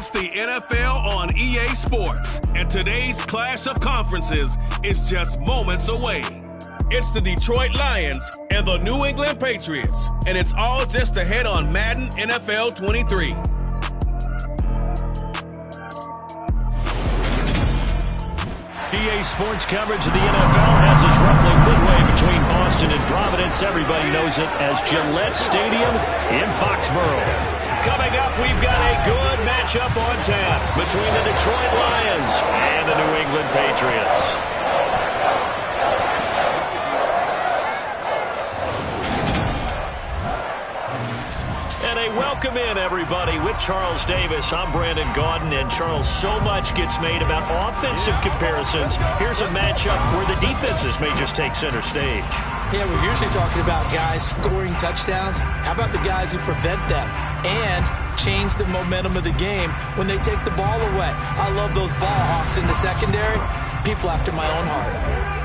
It's the NFL on EA Sports, and today's clash of conferences is just moments away. It's the Detroit Lions and the New England Patriots, and it's all just ahead on Madden NFL 23. EA Sports coverage of the NFL has us roughly midway between Boston and Providence. Everybody knows it as Gillette Stadium in Foxborough. Coming up, we've got a good matchup on tap between the Detroit Lions and the New England Patriots. Welcome in, everybody, with Charles Davis. I'm Brandon Gaudin, and Charles, so much gets made about offensive comparisons. Here's a matchup where the defenses may just take center stage. Yeah, we're usually talking about guys scoring touchdowns. How about the guys who prevent them and change the momentum of the game when they take the ball away? I love those ball hawks in the secondary. People after my own heart.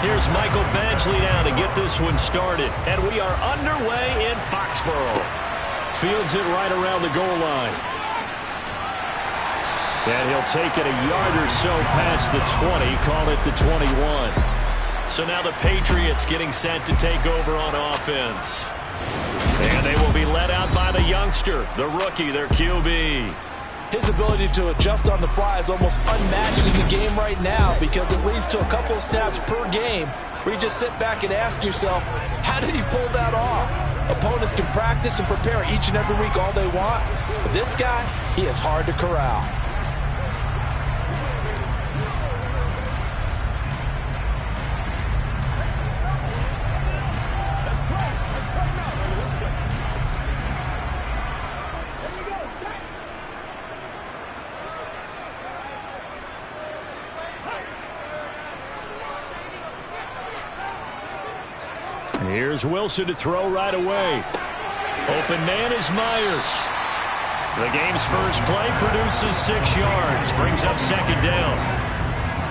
Here's Michael Badgley now to get this one started. And we are underway in Foxborough. Fields it right around the goal line. And he'll take it a yard or so past the 20, call it the 21. So now the Patriots getting set to take over on offense. And they will be led out by the youngster, the rookie, their QB. His ability to adjust on the fly is almost unmatched in the game right now because it leads to a couple of snaps per game where you just sit back and ask yourself, how did he pull that off? Opponents can practice and prepare each and every week all they want, but this guy, he is hard to corral. Here's Wilson to throw right away. Open man is Myers. The game's first play produces 6 yards, brings up second down.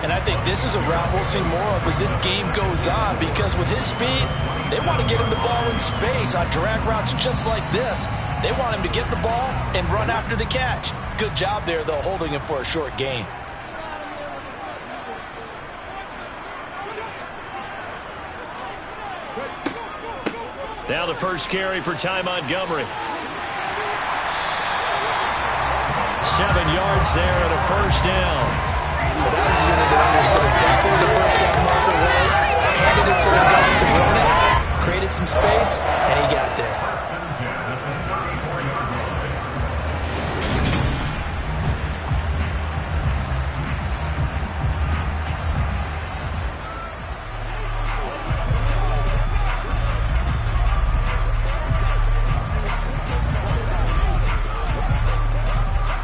And I think this is a route we'll see more of as this game goes on because with his speed, they want to get him the ball in space on drag routes just like this. They want him to get the ball and run after the catch. Good job there, though, holding him for a short gain. Now the first carry for Ty Montgomery. 7 yards there and a first down. Well, that was a unit that understood exactly where the first down marker was, handed it to the guy to run it, created some space, and he got there.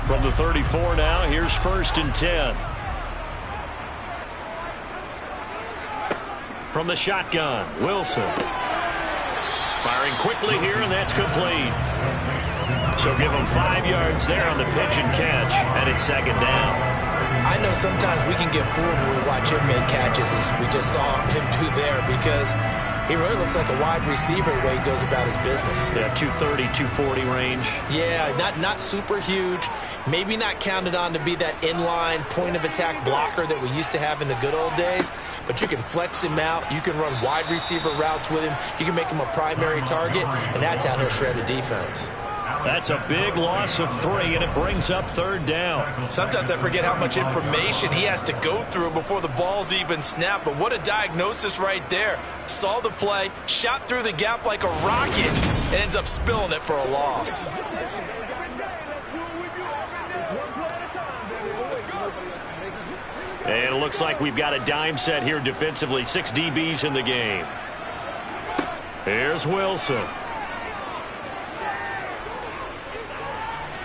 From the 34 now, here's 1st and 10. From the shotgun, Wilson. Firing quickly here, and that's complete. So give him 5 yards there on the pitch and catch, and it's second down. I know sometimes we can get fooled when we watch him make catches, as we just saw him do there, because he really looks like a wide receiver the way he goes about his business. Yeah, 230, 240 range. Yeah, not super huge. Maybe not counted on to be that inline point-of-attack blocker that we used to have in the good old days. But you can flex him out. You can run wide receiver routes with him. You can make him a primary target, and that's how he'll shred a defense. That's a big loss of 3, and it brings up 3rd down. Sometimes I forget how much information he has to go through before the ball's even snapped, but what a diagnosis right there. Saw the play, shot through the gap like a rocket, ends up spilling it for a loss. And it looks like we've got a dime set here defensively. 6 DBs in the game. Here's Wilson.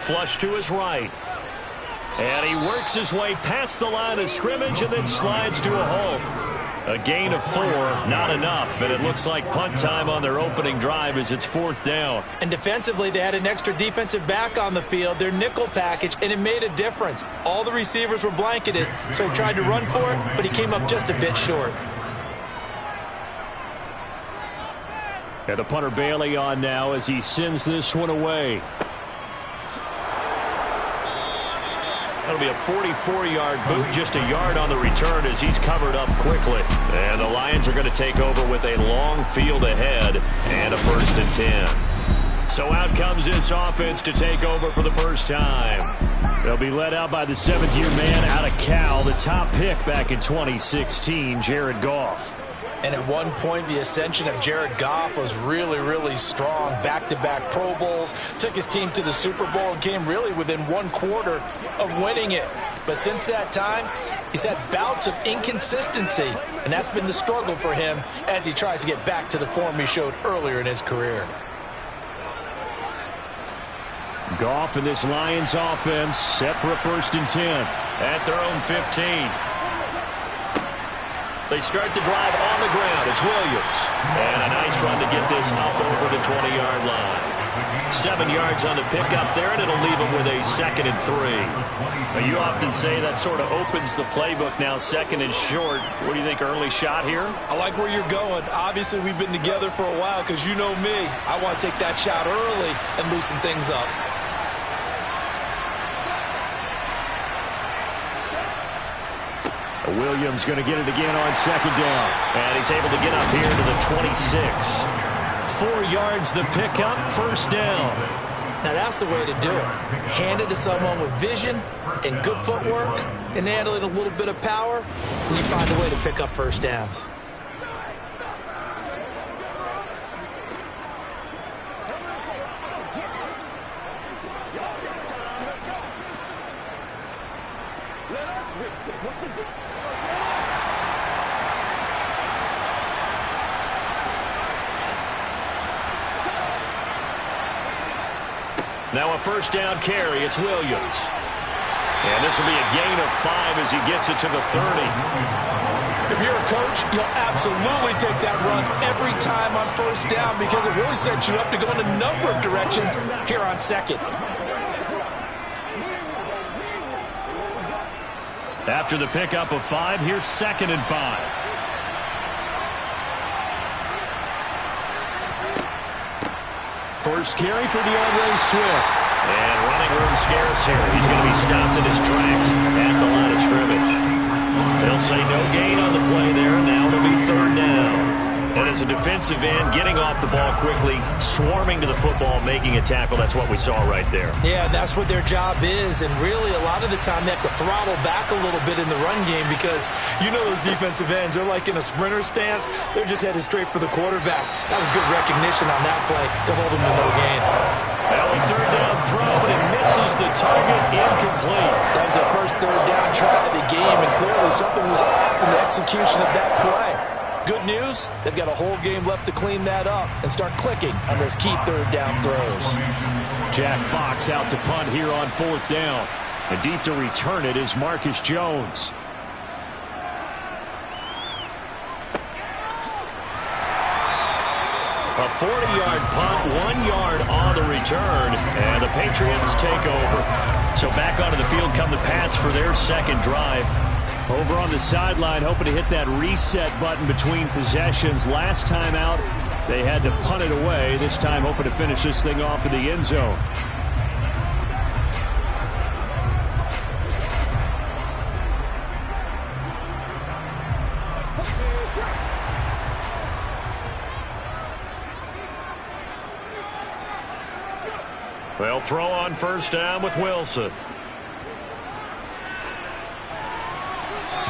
Flush to his right. And he works his way past the line of scrimmage and then slides to a halt. A gain of 4, not enough. And it looks like punt time on their opening drive as it's 4th down. And defensively, they had an extra defensive back on the field, their nickel package, and it made a difference. All the receivers were blanketed, so he tried to run for it, but he came up just a bit short. And the punter Bailey on now as he sends this one away. That'll be a 44-yard boot, just a yard on the return as he's covered up quickly. And the Lions are going to take over with a long field ahead and a 1st and 10. So out comes this offense to take over for the first time. They'll be led out by the 7th-year man out of Cal, the top pick back in 2016, Jared Goff. And at one point, the ascension of Jared Goff was really, really strong. Back-to-back Pro Bowls, took his team to the Super Bowl and came really within 1 quarter of winning it. But since that time, he's had bouts of inconsistency, and that's been the struggle for him as he tries to get back to the form he showed earlier in his career. Goff and this Lions offense set for a 1st and 10 at their own 15. They start the drive on the ground. It's Williams. And a nice run to get this up over the 20-yard line. 7 yards on the pickup there, and it'll leave them with a 2nd and 3. Now, you often say that sort of opens the playbook now, 2nd and short. What do you think, early shot here? I like where you're going. Obviously, we've been together for a while because you know me. I want to take that shot early and loosen things up. Williams going to get it again on 2nd down. And he's able to get up here to the 26. 4 yards the pickup, 1st down. Now that's the way to do it. Hand it to someone with vision and good footwork and handling a little bit of power, and you find a way to pick up 1st downs. Now a 1st down carry. It's Williams. And this will be a gain of 5 as he gets it to the 30. If you're a coach, you'll absolutely take that run every time on 1st down because it really sets you up to go in a number of directions here on 2nd. After the pickup of 5, here's 2nd and 5. First carry for DeAndre Swift. And running room scarce here. He's going to be stopped in his tracks at the line of scrimmage. They'll say no gain on the play there. Now it'll be 3rd down. And as a defensive end, getting off the ball quickly, swarming to the football, making a tackle, that's what we saw right there. Yeah, that's what their job is. And really, a lot of the time, they have to throttle back a little bit in the run game because you know those defensive ends, they're like in a sprinter stance. They're just headed straight for the quarterback. That was good recognition on that play to hold them to no gain. Well, a 3rd down throw, but it misses the target, incomplete. That was their first 3rd down try of the game, and clearly something was off in the execution of that play. Good news, they've got a whole game left to clean that up and start clicking on those key 3rd down throws. Jack Fox out to punt here on 4th down. And deep to return it is Marcus Jones. A 40-yard punt, 1 yard on the return, and the Patriots take over. So back onto the field come the Pats for their 2nd drive. Over on the sideline, hoping to hit that reset button between possessions. Last time out, they had to punt it away. This time, hoping to finish this thing off in the end zone. They'll throw on first down with Wilson.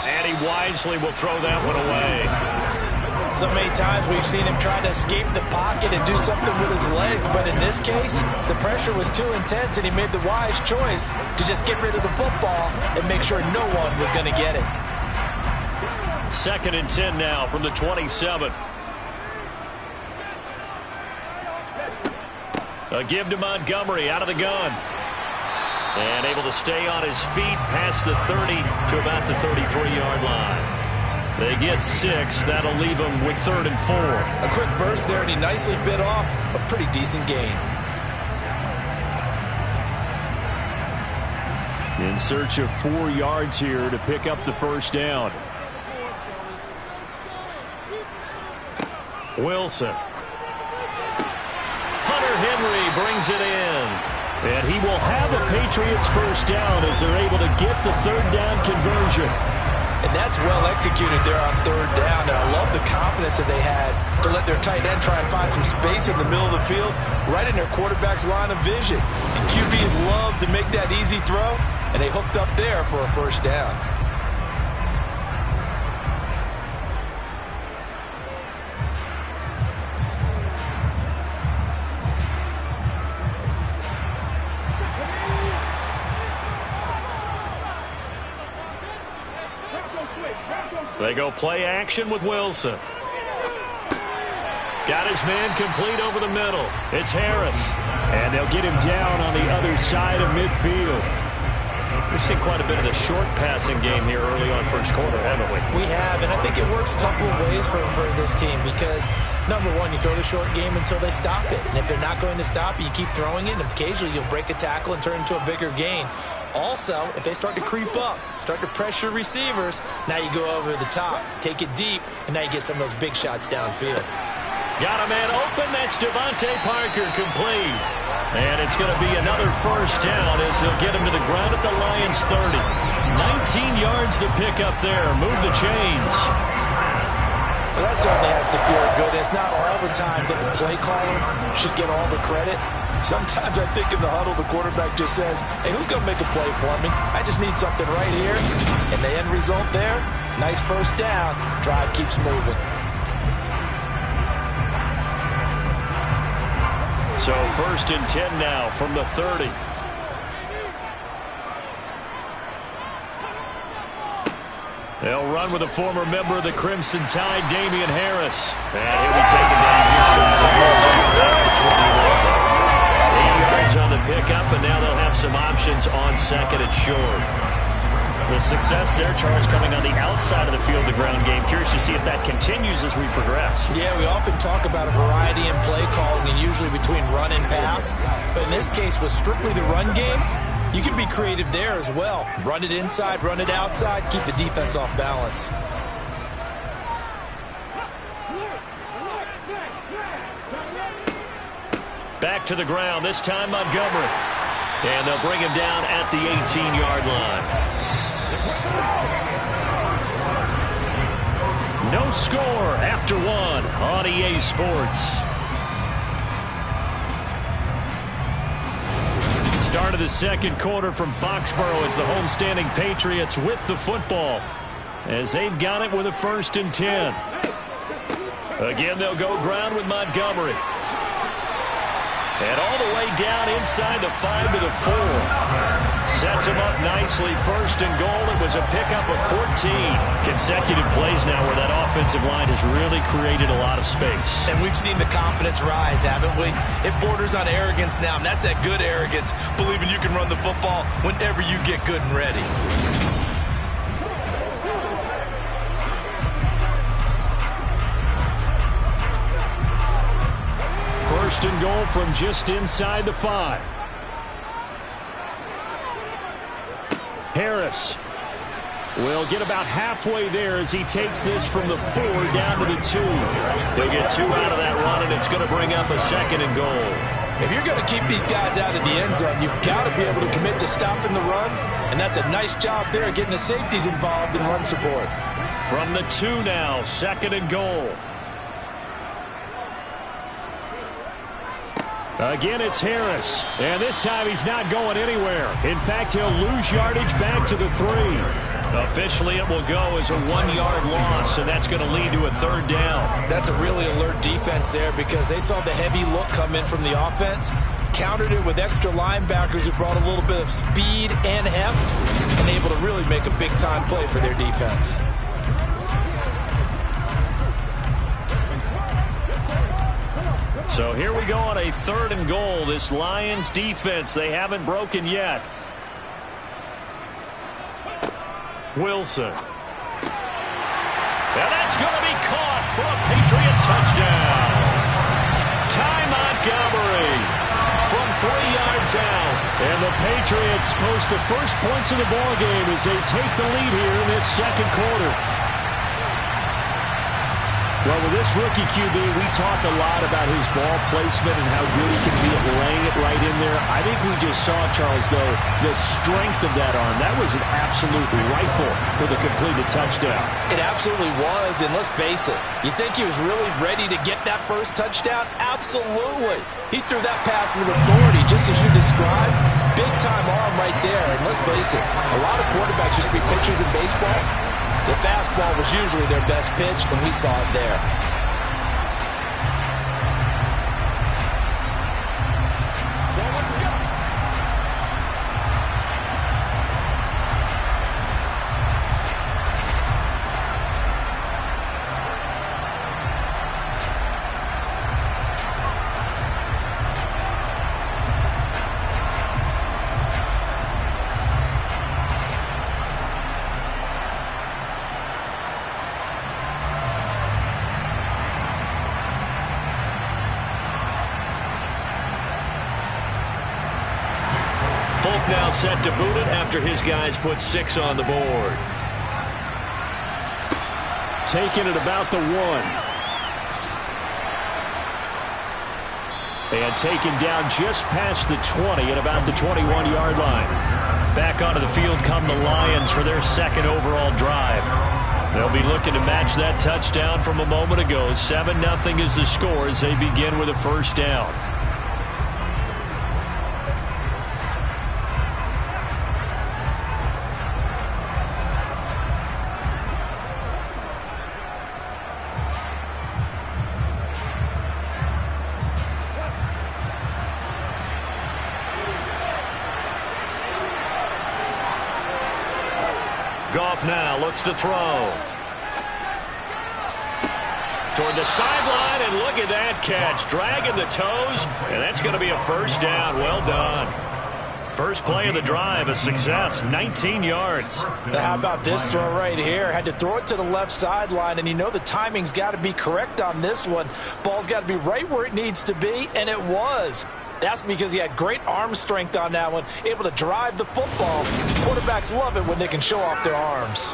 And he wisely will throw that one away. So many times we've seen him try to escape the pocket and do something with his legs, but in this case, the pressure was too intense and he made the wise choice to just get rid of the football and make sure no one was going to get it. 2nd and 10 now from the 27. A give to Montgomery out of the gun. And able to stay on his feet past the 30 to about the 33-yard line. They get 6. That'll leave them with 3rd and 4. A quick burst there, and he nicely bit off a pretty decent gain. In search of 4 yards here to pick up the first down. Wilson. Hunter Henry brings it in. And he will have a Patriots first down as they're able to get the 3rd down conversion. And that's well executed there on 3rd down. And I love the confidence that they had to let their tight end try and find some space in the middle of the field, right in their quarterback's line of vision. And QBs love to make that easy throw, and they hooked up there for a first down. They go play action with Wilson. Got his man complete over the middle. It's Harris. And they'll get him down on the other side of midfield. We've seen quite a bit of the short passing game here early on first quarter, haven't we? We have, and I think it works a couple of ways for this team because, number one, you throw the short game until they stop it. And if they're not going to stop it, you keep throwing it, and occasionally you'll break a tackle and turn it into a bigger gain. Also, if they start to creep up, start to pressure receivers, now you go over the top, take it deep, and now you get some of those big shots downfield. Got a man open. That's Devontae Parker complete. And it's going to be another first down as they'll get him to the ground at the Lions 30. 19 yards to pick up there. Move the chains. Well, that certainly has to feel good. It's not all the time that the play caller should get all the credit. Sometimes I think in the huddle, the quarterback just says, hey, who's going to make a play for me? I just need something right here. And the end result there, nice first down. Drive keeps moving. So 1st and 10 now from the 30. They'll run with a former member of the Crimson Tide, Damian Harris. And he'll be taken down just shy of the 21. 8 yards on the pickup, and now they'll have some options on 2nd and short. The success there, Charles, coming on the outside of the field, the ground game. Curious to see if that continues as we progress. Yeah, we often talk about a variety in play calling and usually between run and pass. But in this case, with strictly the run game, you can be creative there as well. Run it inside, run it outside, keep the defense off balance. Back to the ground, this time Montgomery. And they'll bring him down at the 18-yard line. No score after 1 on EA Sports. Start of the 2nd quarter from Foxborough. It's the homestanding Patriots with the football as they've got it with a 1st and 10. Again, they'll go ground with Montgomery. And all the way down inside the 5 to the 4. Sets him up nicely. 1st and goal. It was a pickup of 14. Consecutive plays now where that offensive line has really created a lot of space. And we've seen the confidence rise, haven't we? It borders on arrogance now, and that's that good arrogance, believing you can run the football whenever you get good and ready. 1st and goal from just inside the 5. Harris will get about halfway there as he takes this from the 4 down to the 2. They'll get 2 out of that run, and it's going to bring up a 2nd and goal. If you're going to keep these guys out of the end zone, you've got to be able to commit to stopping the run, and that's a nice job there, getting the safeties involved in run support. From the 2 now, 2nd and goal. Again, it's Harris. And this time he's not going anywhere. In fact, he'll lose yardage back to the 3. Officially, it will go as a 1-yard loss, and that's going to lead to a 3rd down. That's a really alert defense there because they saw the heavy look come in from the offense, countered it with extra linebackers who brought a little bit of speed and heft, and able to really make a big-time play for their defense. So here we go on a 3rd and goal. This Lions defense, they haven't broken yet. Wilson. And that's going to be caught for a Patriot touchdown. Ty Montgomery from 3 yards out. And the Patriots post the first points of the ball game as they take the lead here in this 2nd quarter. Well, with this rookie QB, we talk a lot about his ball placement and how good he can be at laying it right in there. I think we just saw, Charles, though, the strength of that arm. That was an absolute rifle for the completed touchdown. It absolutely was, and let's face it, you think he was really ready to get that first touchdown? Absolutely. He threw that pass with authority, just as you described. Big-time arm right there, and let's face it, a lot of quarterbacks used to be pitchers in baseball. The fastball was usually their best pitch, and we saw it there. Now set to boot it after his guys put 6 on the board. Taking it about the 1. And taken down just past the 20 at about the 21-yard line. Back onto the field come the Lions for their 2nd overall drive. They'll be looking to match that touchdown from a moment ago. 7-0 is the score as they begin with a 1st down. Goff now looks to throw. Toward the sideline, and look at that catch. Dragging the toes, and that's going to be a 1st down. Well done. First play of the drive, a success, 19 yards. Now how about this throw right here? Had to throw it to the left sideline, and you know the timing's got to be correct on this one. Ball's got to be right where it needs to be, and it was. That's because he had great arm strength on that one, able to drive the football. Quarterbacks love it when they can show off their arms.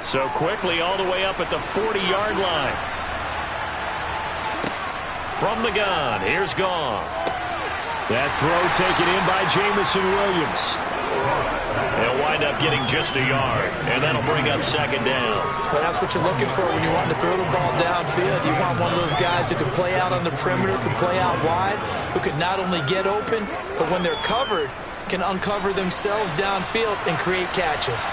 So quickly all the way up at the 40-yard line. From the gun, here's Goff. That throw taken in by Jamison Williams. They'll wind up getting just a yard, and that'll bring up 2nd down. Well, that's what you're looking for when you want to throw the ball downfield. You want one of those guys who can play out on the perimeter, can play out wide, who can not only get open, but when they're covered, can uncover themselves downfield and create catches.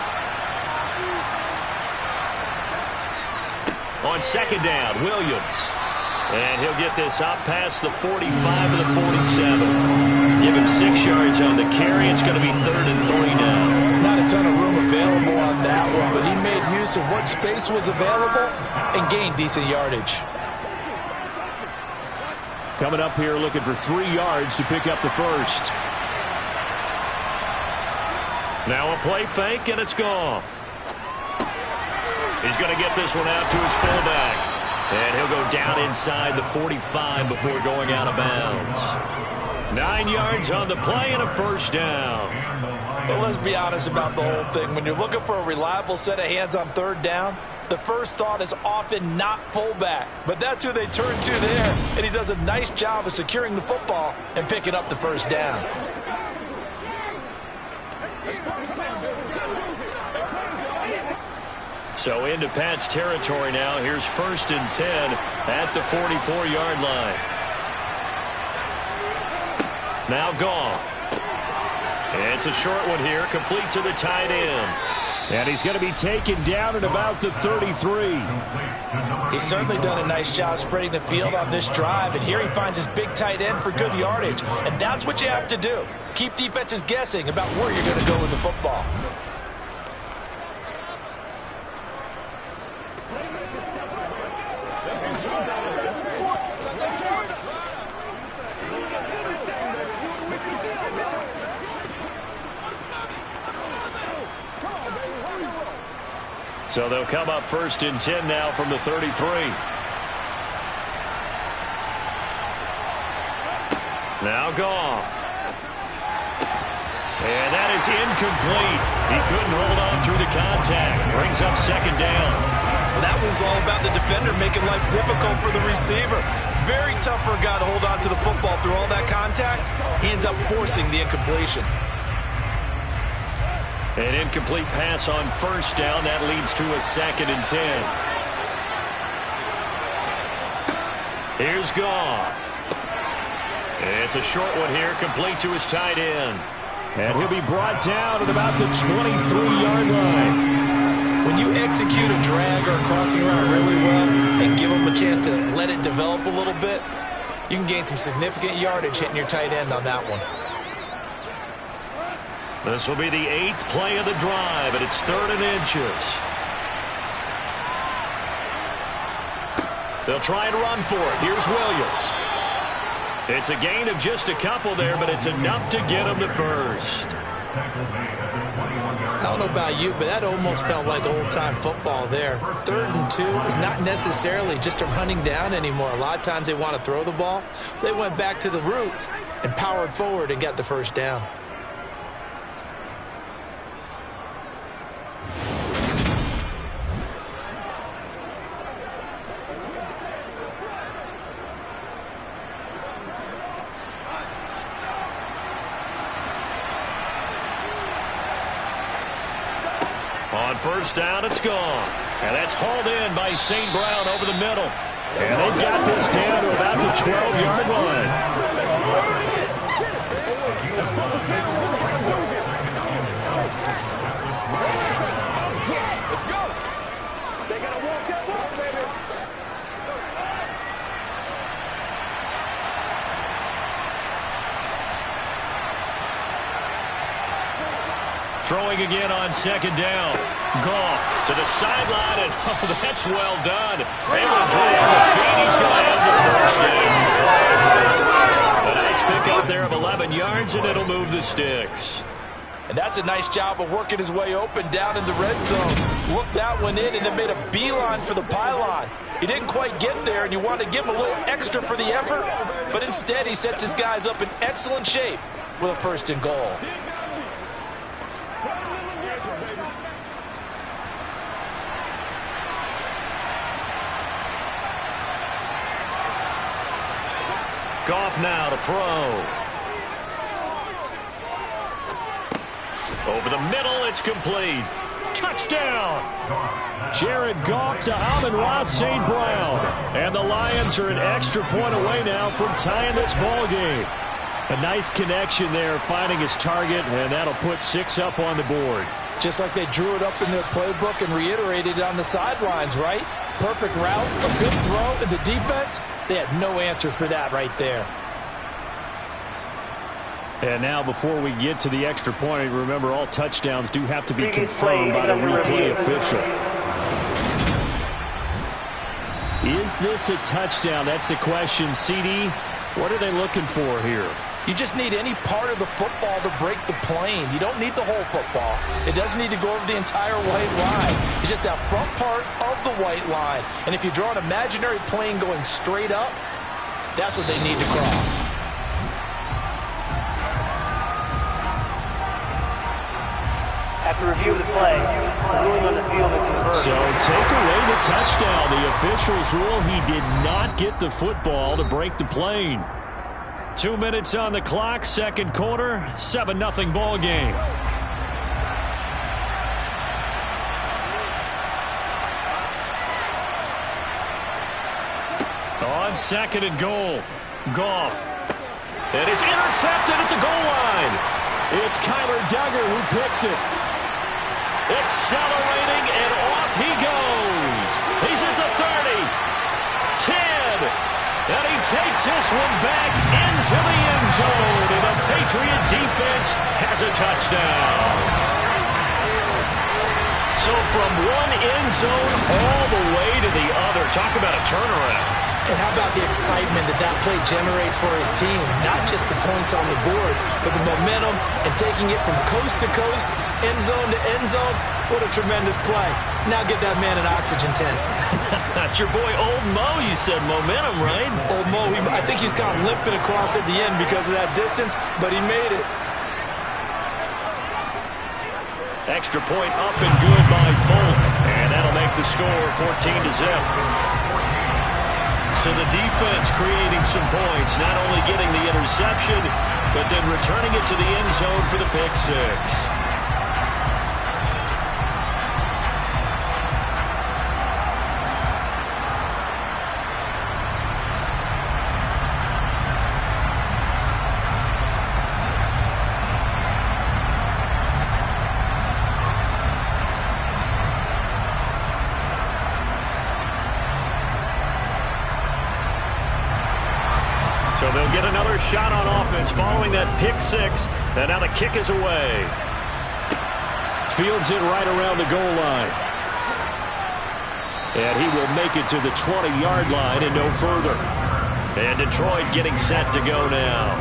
On 2nd down, Williams. And he'll get this out past the 45 to the 47. Give him 6 yards on the carry. It's going to be 3rd and 3 now. Not a ton of room available on that one, but he made use of what space was available and gained decent yardage. Coming up here looking for 3 yards to pick up the 1st. Now a play fake, and it's Goff. He's going to get this one out to his fullback. And he'll go down inside the 45 before going out of bounds. 9 yards on the play and a 1st down. Well, let's be honest about the whole thing. When you're looking for a reliable set of hands on 3rd down, the first thought is often not fullback. But that's who they turn to there. And he does a nice job of securing the football and picking up the 1st down. So into Pat's territory now. Here's 1st and 10 at the 44-yard line. Now Goff. It's a short one here, complete to the tight end. And he's going to be taken down at about the 33. He's certainly done a nice job spreading the field on this drive, and here he finds his big tight end for good yardage. And that's what you have to do. Keep defenses guessing about where you're going to go with the football. So they'll come up 1st and 10 now from the 33. Now Goff. And that is incomplete. He couldn't hold on through the contact. Brings up 2nd down. Well, that was all about the defender making life difficult for the receiver. Very tough for a guy to hold on to the football through all that contact. He ends up forcing the incompletion. An incomplete pass on 1st down. That leads to a 2nd and 10. Here's Goff. It's a short one here, complete to his tight end. And he'll be brought down at about the 23-yard line. When you execute a drag or a crossing route really well and give him a chance to let it develop a little bit, you can gain some significant yardage hitting your tight end on that one. This will be the 8th play of the drive, and it's 3rd and inches. They'll try and run for it. Here's Williams. It's a gain of just a couple there, but it's enough to get him to 1st. I don't know about you, but that almost felt like old-time football there. 3rd and 2 is not necessarily just a running down anymore. A lot of times they want to throw the ball. They went back to the roots and powered forward and got the 1st down. On 1st down, it's gone. And that's hauled in by St. Brown over the middle. And they've got this down to about the 12-yard line. Let's go. They got to walk that walk, baby. Throwing again on 2nd down. Goff to the sideline, and oh, that's well done. Able to draw on the feet. He's going to have the 1st down. A nice pickup there of 11 yards, and it'll move the sticks. And that's a nice job of working his way open down in the red zone. Looked that one in and then made a beeline for the pylon. He didn't quite get there, and you wanted to give him a little extra for the effort, but instead he sets his guys up in excellent shape with a 1st and goal. Goff now to throw. Over the middle, it's complete. Touchdown! Jared Goff to Amon-Ra St. Brown. And the Lions are an extra point away now from tying this ball game. A nice connection there, finding his target, and that'll put 6 up on the board. Just like they drew it up in their playbook and reiterated it on the sidelines, right? Perfect route, a good throw, and the defense, they had no answer for that right there. And now before we get to the extra point, remember all touchdowns do have to be confirmed by the replay official. Is this a touchdown? That's the question. CD, what are they looking for here? You just need any part of the football to break the plane. You don't need the whole football. It doesn't need to go over the entire white line. It's just that front part of the white line. And if you draw an imaginary plane going straight up, that's what they need to cross. After review of the play, the ruling on the field is reversed. So take away the touchdown. The officials rule he did not get the football to break the plane. 2 minutes on the clock, second quarter, 7-0 ball game. On 2nd and goal. Goff. And it's intercepted at the goal line. It's Kyler Duggar who picks it. Accelerating, and off he goes. He's at the 30. 10. And he takes this one back into the end zone. And the Patriot defense has a touchdown. So from one end zone all the way to the other. Talk about a turnaround. And how about the excitement that play generates for his team? Not just the points on the board, but the momentum and taking it from coast to coast, end zone to end zone. What a tremendous play. Now get that man an oxygen tent. That's your boy Old Mo. You said momentum, right? Old Mo, I think he's kind of limping across at the end because of that distance, but he made it. Extra point up and good by Folk. And that'll make the score 14-0. So the defense creating some points, not only getting the interception, but then returning it to the end zone for the pick six. So they'll get another shot on offense following that pick six. And now the kick is away. Fields it right around the goal line. And he will make it to the 20-yard line and no further. And Detroit getting set to go now.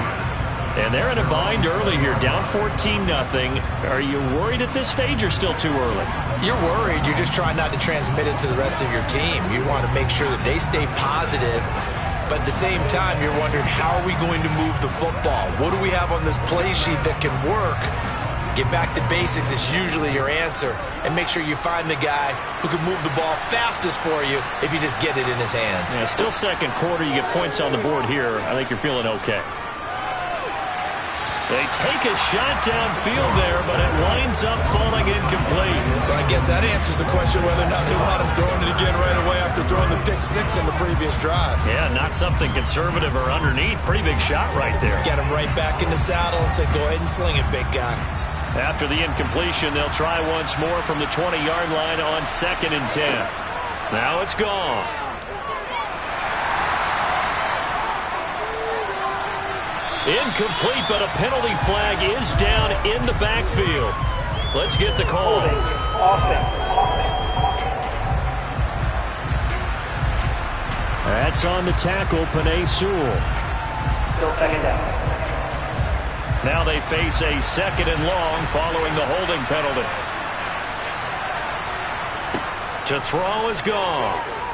And they're in a bind early here, down 14-0. Are you worried at this stage or still too early? You're worried. You're just trying not to transmit it to the rest of your team. You want to make sure that they stay positive. But at the same time, you're wondering, how are we going to move the football? What do we have on this play sheet that can work? Get back to basics is usually your answer. And make sure you find the guy who can move the ball fastest for you if you just get it in his hands. Yeah, still second quarter. You get points on the board here. I think you're feeling okay. They take a shot downfield there, but it winds up falling incomplete. Well, I guess that answers the question whether or not they want him throwing it again right away after throwing the pick six in the previous drive. Yeah, not something conservative or underneath. Pretty big shot right there. Get him right back in the saddle and say, go ahead and sling it, big guy. After the incompletion, they'll try once more from the 20-yard line on 2nd and 10. Now it's gone. Incomplete, but a penalty flag is down in the backfield. Let's get the call. That's on the tackle, Penei Sewell. Still second down. Now they face a 2nd and long following the holding penalty. To throw is Goff.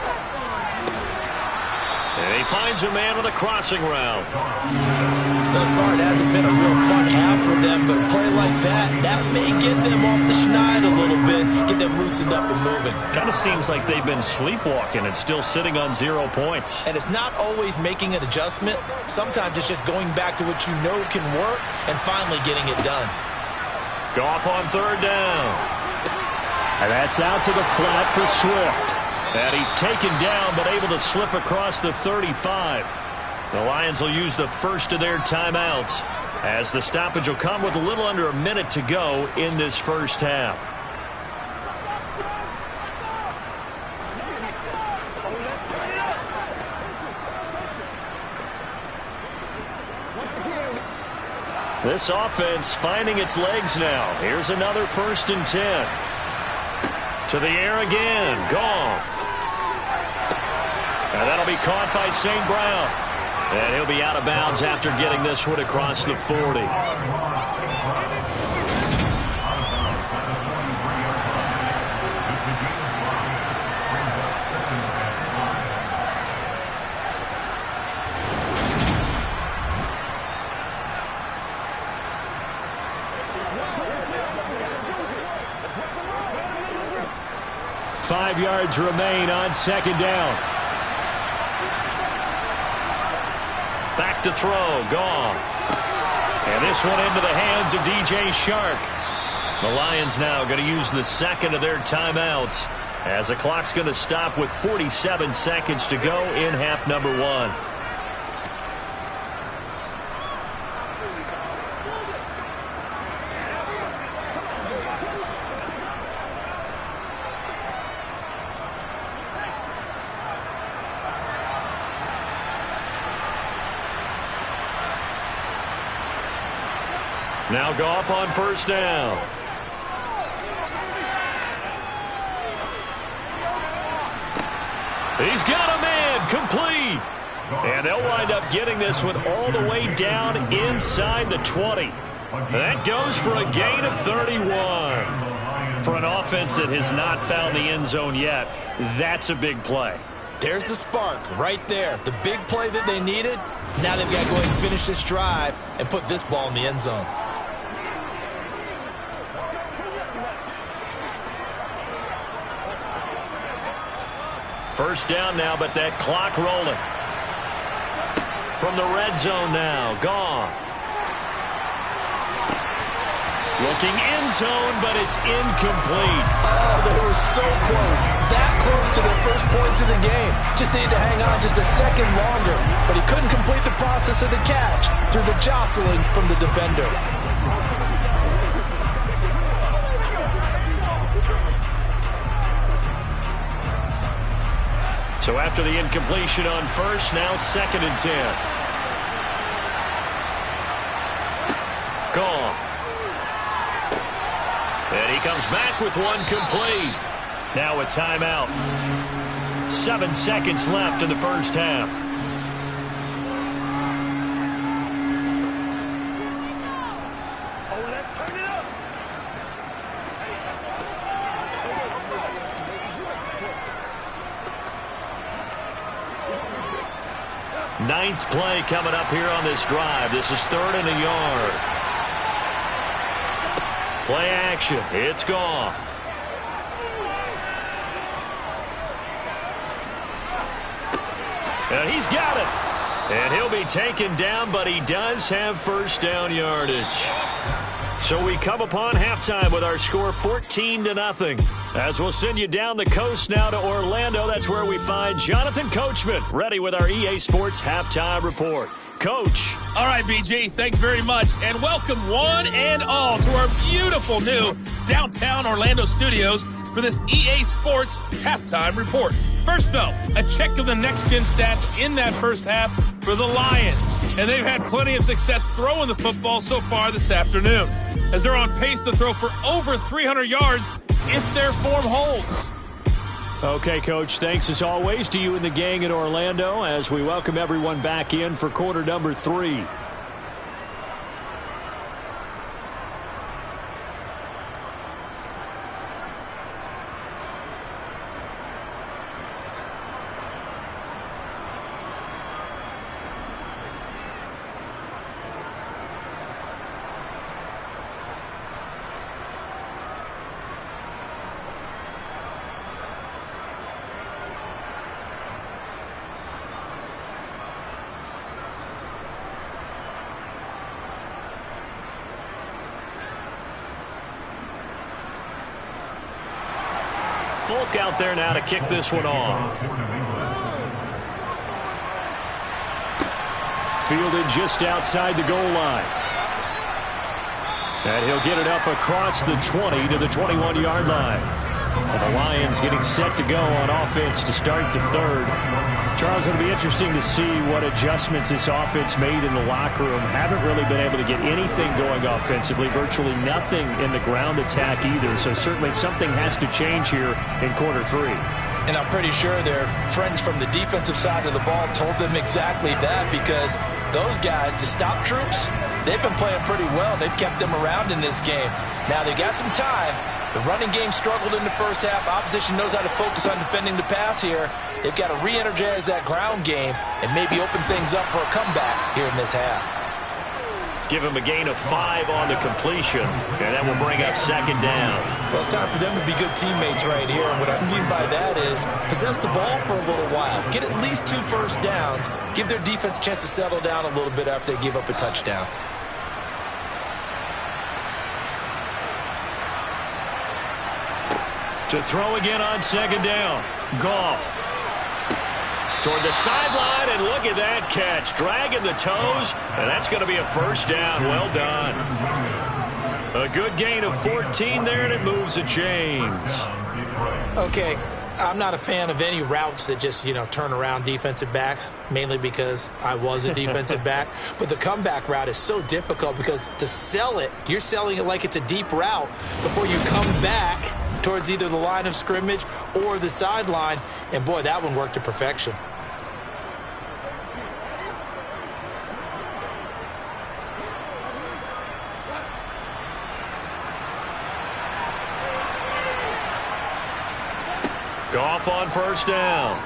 And he finds a man on the crossing route. Thus far, it hasn't been a real fun half for them, but a play like that may get them off the schneid a little bit, get them loosened up and moving. Kind of seems like they've been sleepwalking and still sitting on 0 points. And it's not always making an adjustment. Sometimes it's just going back to what you know can work and finally getting it done. Goff on 3rd down. And that's out to the flat for Swift. And he's taken down, but able to slip across the 35. The Lions will use the first of their timeouts, as the stoppage will come with a little under a minute to go in this first half. This offense finding its legs now. Here's another 1st and 10. To the air again. Goff. And that'll be caught by St. Brown. And he'll be out of bounds after getting this one across the 40. Five yards remain on 2nd down. Back to throw, Goff. And this one into the hands of DJ Shark. The Lions now going to use the 2nd of their timeouts as the clock's going to stop with 47 seconds to go in half number 1. Now Goff on first down. He's got a man complete. And they'll wind up getting this one all the way down inside the 20. That goes for a gain of 31. For an offense that has not found the end zone yet, that's a big play. There's the spark right there. The big play that they needed. Now they've got to go ahead and finish this drive and put this ball in the end zone. First down now, but that clock rolling. From the red zone now, Goff. Looking end zone, but it's incomplete. Oh, they were so close. That close to their first points of the game. Just needed to hang on just a second longer. But he couldn't complete the process of the catch through the jostling from the defender. So after the incompletion on first, now 2nd and 10. Goff. And he comes back with one complete. Now a timeout. 7 seconds left in the first half. Oh, let's turn it up. Ninth play coming up here on this drive. This is 3rd and a yard. Play action. It's Goff. And he's got it. And he'll be taken down, but he does have first down yardage. So we come upon halftime with our score 14-0. As we'll send you down the coast now to Orlando. That's where we find Jonathan Coachman ready with our EA Sports Halftime Report. Coach. All right, BG, thanks very much. And welcome one and all to our beautiful new downtown Orlando studios for this EA Sports Halftime Report. First, though, a check of the next-gen stats in that first half for the Lions. And they've had plenty of success throwing the football so far this afternoon, as they're on pace to throw for over 300 yards if their form holds. Okay, Coach, thanks as always to you and the gang in Orlando as we welcome everyone back in for quarter number 3. Folk out there now to kick this one off. Fielded just outside the goal line. And he'll get it up across the 20 to the 21-yard line. And the Lions getting set to go on offense to start the third. Charles, it'll be interesting to see what adjustments this offense made in the locker room. Haven't really been able to get anything going offensively. Virtually nothing in the ground attack either. So certainly something has to change here in quarter 3. And I'm pretty sure their friends from the defensive side of the ball told them exactly that, because those guys, the stop troops, they've been playing pretty well. They've kept them around in this game. Now they got some time. The running game struggled in the first half. Opposition knows how to focus on defending the pass here. They've got to re-energize that ground game and maybe open things up for a comeback here in this half. Give him a gain of 5 on the completion, and that will bring up 2nd down. Well, it's time for them to be good teammates right here. And what I mean by that is possess the ball for a little while. Get at least 2 first downs. Give their defense a chance to settle down a little bit after they give up a touchdown. To throw again on second down. Goff. Toward the sideline, and look at that catch. Dragging the toes, and that's going to be a first down. Well done. A good gain of 14 there, and it moves the chains. Okay, I'm not a fan of any routes that just, turn around defensive backs, mainly because I was a defensive back. But the comeback route is so difficult because to sell it, you're selling it like it's a deep route before you come back towards either the line of scrimmage or the sideline. And, boy, that one worked to perfection. Goff on first down.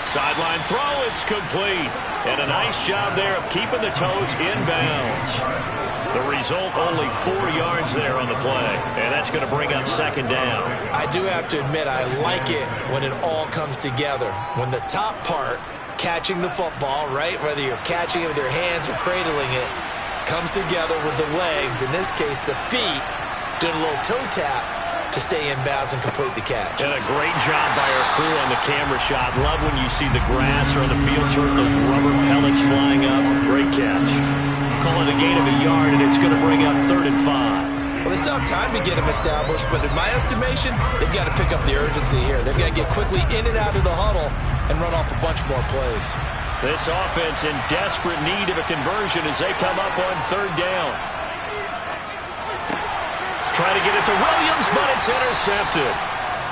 Sideline throw, it's complete. And a nice job there of keeping the toes inbounds. The result, only 4 yards there on the play. And that's going to bring up second down. I do have to admit, I like it when it all comes together. When the top part, catching the football, right, whether you're catching it with your hands or cradling it, comes together with the legs, in this case the feet, doing a little toe tap to stay in bounds and complete the catch. And a great job by our crew on the camera shot. Love when you see the grass or on the field turf, those rubber pellets flying up. Great catch. Call it a gain of a yard, and it's going to bring up 3rd and 5. Well, they still have time to get them established, but in my estimation, they've got to pick up the urgency here. They've got to get quickly in and out of the huddle and run off a bunch more plays. This offense in desperate need of a conversion as they come up on 3rd down. Try to get it to Williams, but it's intercepted.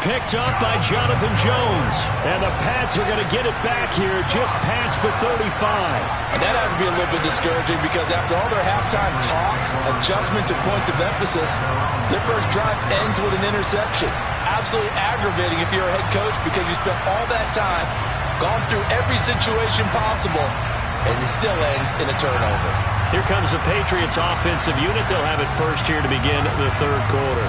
Picked up by Jonathan Jones. And the Pats are going to get it back here just past the 35. And that has to be a little bit discouraging because after all their halftime talk, adjustments, and points of emphasis, their first drive ends with an interception. Absolutely aggravating if you're a head coach because you spent all that time, gone through every situation possible, and it still ends in a turnover. Here comes the Patriots offensive unit. They'll have it first here to begin the 3rd quarter.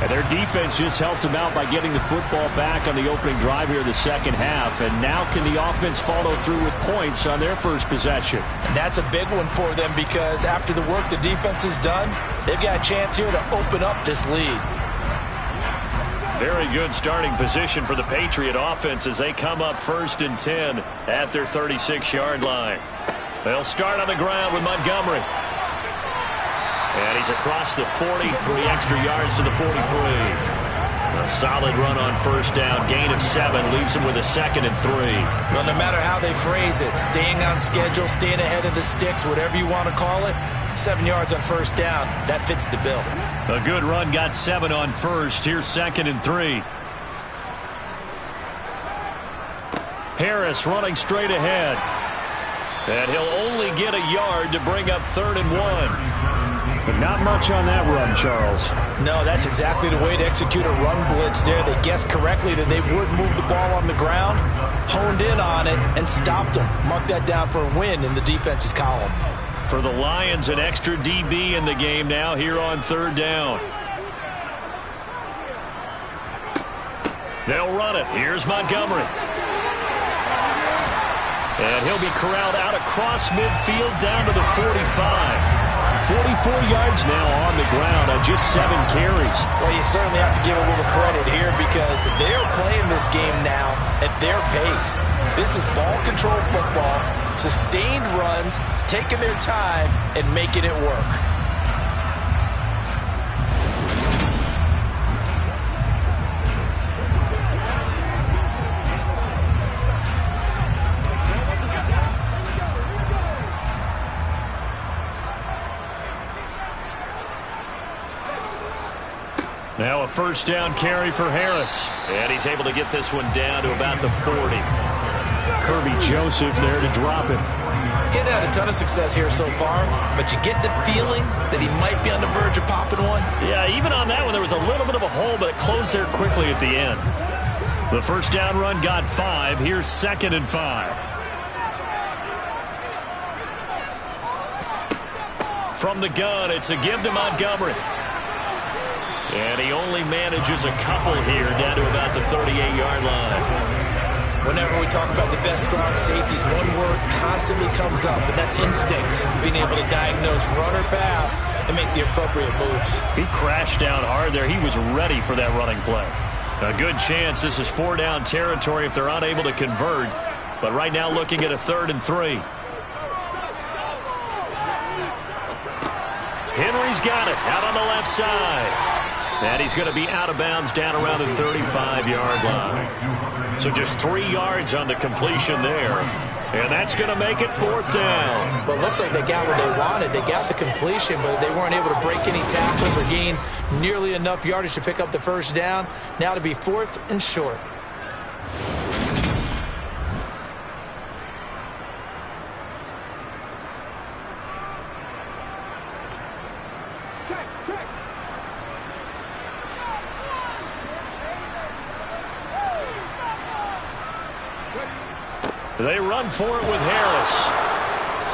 And their defense just helped them out by getting the football back on the opening drive here in the second half. And now can the offense follow through with points on their first possession? And that's a big one for them because after the work the defense has done, they've got a chance here to open up this lead. Very good starting position for the Patriot offense as they come up 1st and 10 at their 36-yard line. They'll start on the ground with Montgomery. And he's across the 40, 3 extra yards to the 43. A solid run on first down, gain of 7, leaves him with a 2nd and 3. Well, no matter how they phrase it, staying on schedule, staying ahead of the sticks, whatever you want to call it, 7 yards on first down, that fits the bill. A good run, got 7 on first. Here's 2nd and 3. Harris running straight ahead. And he'll only get a yard to bring up 3rd and 1. But not much on that run, Charles. No, that's exactly the way to execute a run blitz there. They guessed correctly that they would move the ball on the ground, honed in on it, and stopped them. Mark that down for a win in the defense's column. For the Lions, an extra DB in the game now here on 3rd down. They'll run it. Here's Montgomery. And he'll be corralled out across midfield down to the 45. 44 yards now on the ground on just 7 carries. Well, you certainly have to give a little credit here because they're playing this game now at their pace. This is ball control football, sustained runs, taking their time, and making it work. Now a first down carry for Harris. And he's able to get this one down to about the 40. Kirby Joseph there to drop it. He hadn't had a ton of success here so far, but you get the feeling that he might be on the verge of popping one. Yeah, even on that one, there was a little bit of a hole, but it closed there quickly at the end. The first down run got 5. Here's 2nd and 5. From the gun, it's a give to Montgomery. And he only manages a couple here down to about the 38-yard line. Whenever we talk about the best strong safeties, one word constantly comes up, and that's instinct. Being able to diagnose run or pass and make the appropriate moves. He crashed down hard there. He was ready for that running play. A good chance this is 4-down territory if they're unable to convert. But right now looking at a 3rd and 3. Henry's got it out on the left side. And he's going to be out of bounds down around the 35-yard line. So just 3 yards on the completion there. And that's going to make it 4th down. Well, it looks like they got what they wanted. They got the completion, but they weren't able to break any tackles or gain nearly enough yardage to pick up the 1st down. Now to be 4th and short. They run for it with Harris.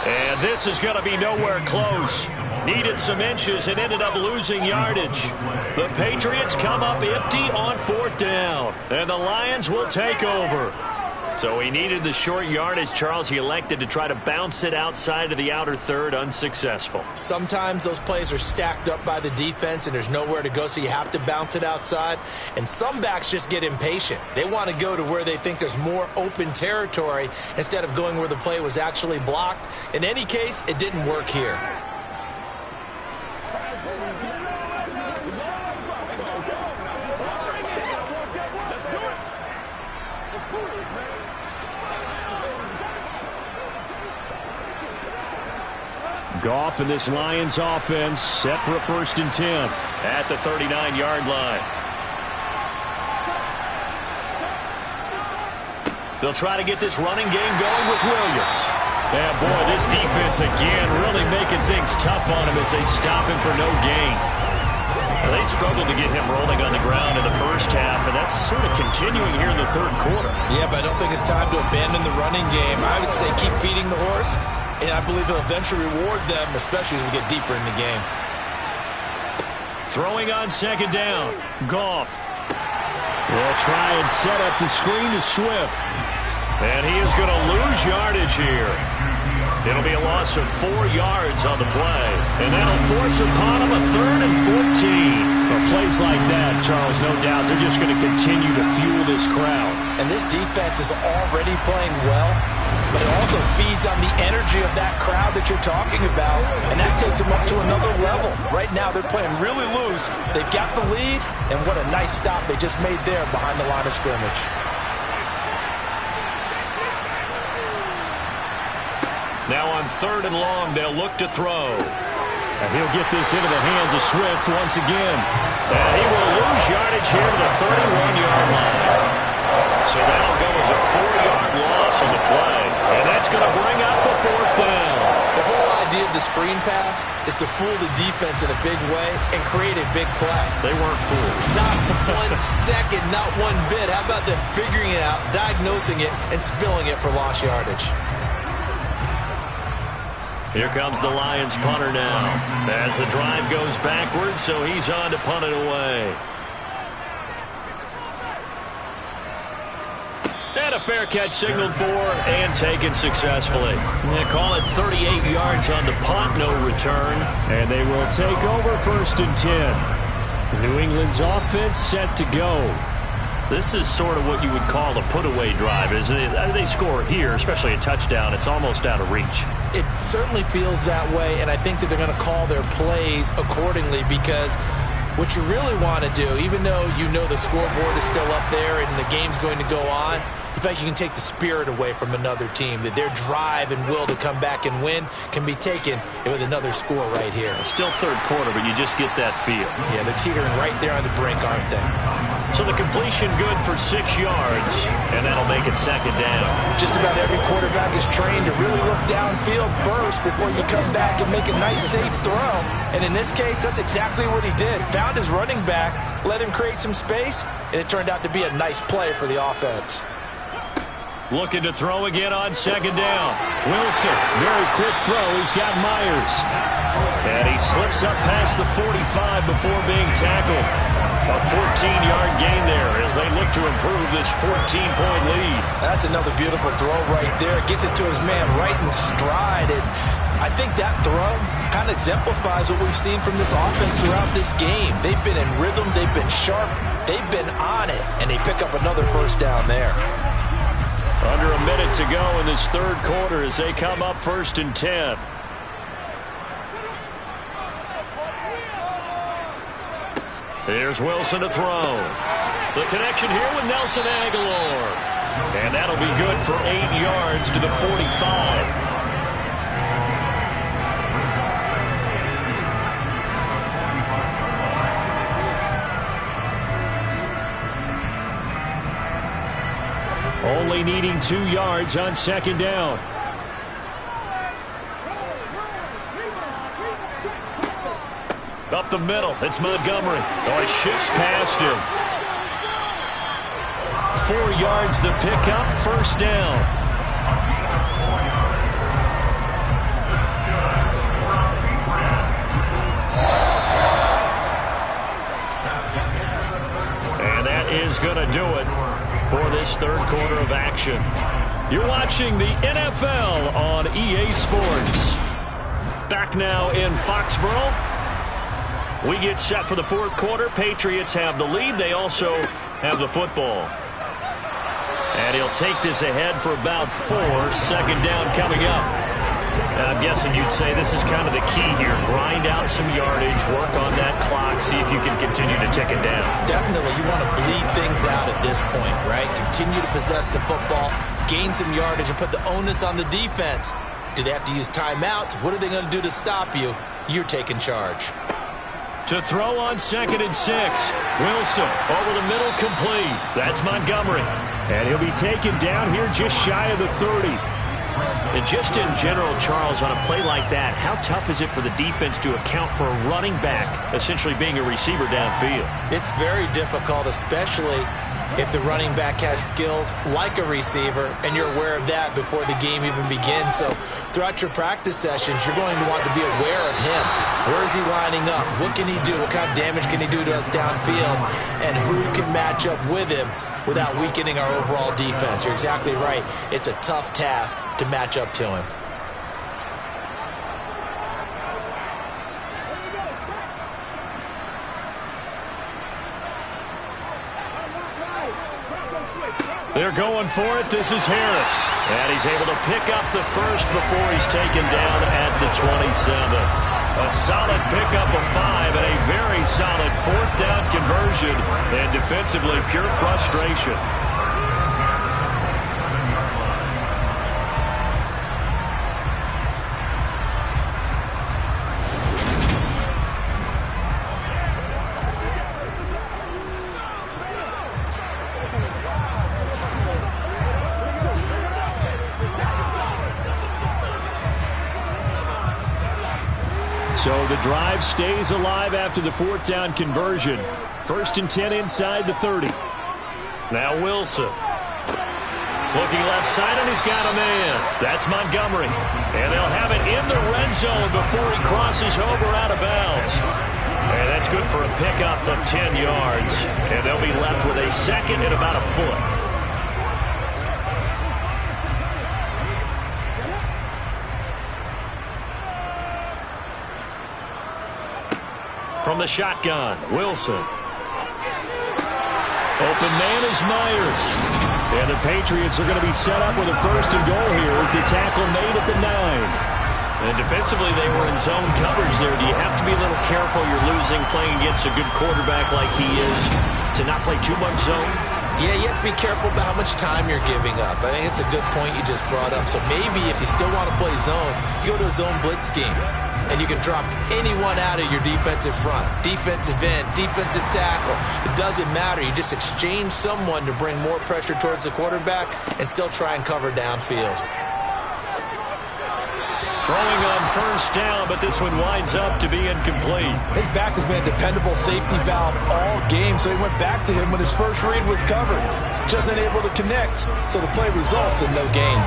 And this is going to be nowhere close. Needed some inches and ended up losing yardage. The Patriots come up empty on 4th down. And the Lions will take over. So he needed the short yardage, Charles. He elected to try to bounce it outside of the outer 3rd, unsuccessful. Sometimes those plays are stacked up by the defense and there's nowhere to go, so you have to bounce it outside. And some backs just get impatient. They want to go to where they think there's more open territory instead of going where the play was actually blocked. In any case, it didn't work here. Goff and this Lions offense set for a 1st and 10 at the 39-yard line. They'll try to get this running game going with Williams. And boy, this defense again really making things tough on him as they stop him for no gain. They struggled to get him rolling on the ground in the 1st half, and that's sort of continuing here in the 3rd quarter. Yeah, but I don't think it's time to abandon the running game. I would say keep feeding the horse. And I believe he'll eventually reward them, especially as we get deeper in the game. Throwing on 2nd down. Goff. They'll try and set up the screen to Swift. And he is going to lose yardage here. It'll be a loss of 4 yards on the play. And that'll force upon him a 3rd and 14. Well, plays like that, Charles, no doubt, they're just going to continue to fuel this crowd. And this defense is already playing well, but it also feeds on the energy of that crowd that you're talking about, and that takes them up to another level. Right now, they're playing really loose. They've got the lead, and what a nice stop they just made there behind the line of scrimmage. Now on 3rd and long, they'll look to throw. And he'll get this into the hands of Swift once again. And he will lose yardage here to the 31-yard line. So that'll go as a 4-yard loss on the play. And that's going to bring up the 4th down. The whole idea of the screen pass is to fool the defense in a big way and create a big play. They weren't fooled. Not 1 second, not 1 bit. How about them figuring it out, diagnosing it, and spilling it for lost yardage? Here comes the Lions punter now. As the drive goes backwards, so he's on to punt it away. And a fair catch signaled for and taken successfully. They call it 38 yards on the punt, no return. And they will take over 1st and 10. New England's offense set to go. This is sort of what you would call a put-away drive, isn't it? They score here, especially a touchdown. It's almost out of reach. It certainly feels that way, and I think that they're going to call their plays accordingly because what you really want to do, even though you know the scoreboard is still up there and the game's going to go on, you feel like you can take the spirit away from another team, that their drive and will to come back and win can be taken with another score right here. Still 3rd quarter, but you just get that feel. Yeah, they're teetering right there on the brink, aren't they? So the completion good for 6 yards, and that'll make it 2nd down. Just about every quarterback is trained to really look downfield first before you come back and make a nice, safe throw. And in this case, that's exactly what he did. Found his running back, let him create some space, and it turned out to be a nice play for the offense. Looking to throw again on 2nd down. Wilson, very quick throw. He's got Myers. And he slips up past the 45 before being tackled. A 14-yard gain there as they look to improve this 14-point lead. That's another beautiful throw right there. Gets it to his man right in stride. And I think that throw kind of exemplifies what we've seen from this offense throughout this game. They've been in rhythm. They've been sharp. They've been on it. And they pick up another first down there. Under a minute to go in this third quarter as they come up 1st and 10. Here's Wilson to throw. The connection here with Nelson Aguilar. And that'll be good for 8 yards to the 45. Only needing 2 yards on 2nd down. Up the middle, it's Montgomery. Oh, he shifts past him. 4 yards the pickup, 1st down. And that is going to do it for this third quarter of action. You're watching the NFL on EA Sports. Back now in Foxborough. We get set for the fourth quarter. Patriots have the lead. They also have the football. And he'll take this ahead for about 4. 2nd down coming up. And I'm guessing you'd say this is kind of the key here. Grind out some yardage, work on that clock, see if you can continue to tick it down. Definitely. You want to bleed things out at this point, right? Continue to possess the football, gain some yardage, and put the onus on the defense. Do they have to use timeouts? What are they going to do to stop you? You're taking charge. To throw on 2nd and 6. Wilson over the middle, complete. That's Montgomery. And he'll be taken down here just shy of the 30. And just in general, Charles, on a play like that, how tough is it for the defense to account for a running back essentially being a receiver downfield? It's very difficult, especially if the running back has skills like a receiver, and you're aware of that before the game even begins. So throughout your practice sessions, you're going to want to be aware of him. Where is he lining up? What can he do? What kind of damage can he do to us downfield? And who can match up with him without weakening our overall defense? You're exactly right. It's a tough task to match up to him. They're going for it. This is Harris. And he's able to pick up the first before he's taken down at the 27. A solid pickup of 5 and a very solid 4th down conversion. And defensively, pure frustration. So the drive stays alive after the 4th down conversion. 1st and 10 inside the 30. Now Wilson. Looking left side, and he's got a man. That's Montgomery. And they'll have it in the red zone before he crosses over out of bounds. And that's good for a pickup of 10 yards. And they'll be left with a 2nd and about a foot. From the shotgun, Wilson. Open man is Myers. And the Patriots are going to be set up with a 1st and goal here as the tackle made at the 9. And defensively, they were in zone coverage there. Do you have to be a little careful? You're losing playing against a good quarterback like he is to not play too much zone? Yeah, you have to be careful about how much time you're giving up. I think it's a good point you just brought up. So maybe if you still want to play zone, you go to a zone blitz scheme. And you can drop anyone out of your defensive front. Defensive end, defensive tackle. It doesn't matter. You just exchange someone to bring more pressure towards the quarterback and still try and cover downfield. Throwing on 1st down, but this one winds up to be incomplete. His back has been a dependable safety valve all game, so he went back to him when his first read was covered. Just unable to connect, so the play results in no gain.